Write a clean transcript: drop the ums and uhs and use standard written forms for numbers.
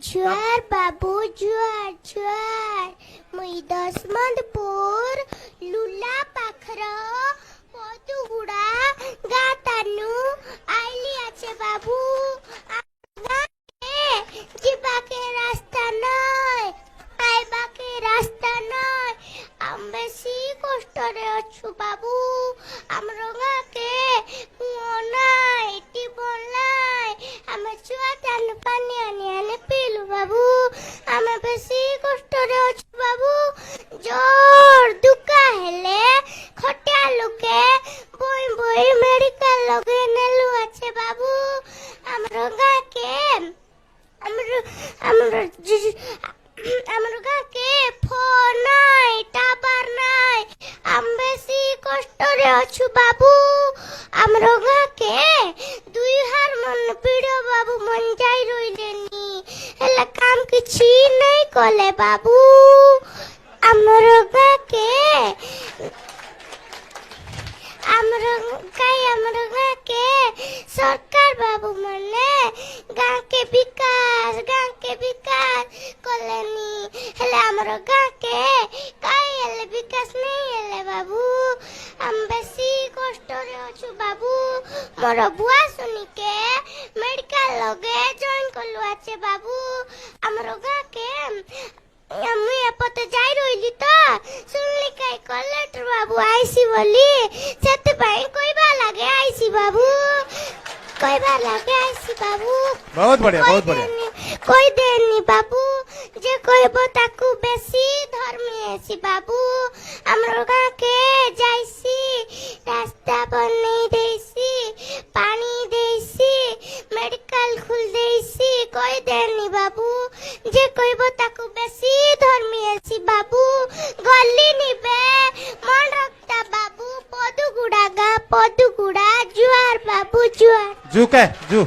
जुआर बाबू जुआर जुआर मुई दशमंतपुर लुला पाखर पदुगुड़ा गातानु आइली आछे बाबू जीवा के रास्ता नय आइबा के रास्ता नय आम बेसी कष्ट रे अछु बाबू हमरो गाँ के कुओं नाय टिबल नाय आमे छुआ तानु पानी आनी आने पीलु बाबू आमे बेसी कष्ट रे अछु बाबू जोर दुका हेले खटिया लुके बोई बोई मेडिकल लगे नेलु आछे बाबू हमरो गाँ के हमरो गाँ के फोन नाय टावर नाय आम बेसी कष्ट रे अछु बाबू हमरो गाँ के दुई हार मन पीड़ो बाबू मन जाई रोइलेनी हेला काम किछि नहीं कले बाबू हमरो गाँ के हमरो गाँ के सरकार बाबू मने गाँ के विकास कलेनी हेले हमरो गाँ के काई हेले विकास नहीं हेले बाबू हम बेसी कष्ट रे अछु बाबू मोर बुआ सुनी के मेडिकल लगे जॉइन करलु आछे बाबू हमरो गाँ के मुई एपते जाई रोइली तो सुनली काई कलेक्टर बाबू आईसी बोली सेते भाई कोइबा लागे आईसी बाबू कोइबा लागे आईसी बाबू बहुत बढ़िया कोई देनी बाबू जे कोइबो ताकू बेसी धर्मी आसी बाबू हमरो गाँ के जाईसी रास्ता बनै देसी पानी देसी मेडिकल खुल देसी कोई देनी बाबू जे कोइबो ताकू बेसी धर्मी आसी बाबू गल्ली निबे मन रखता बाबू पदुगुड़ा जुआर बाबू जुआर जू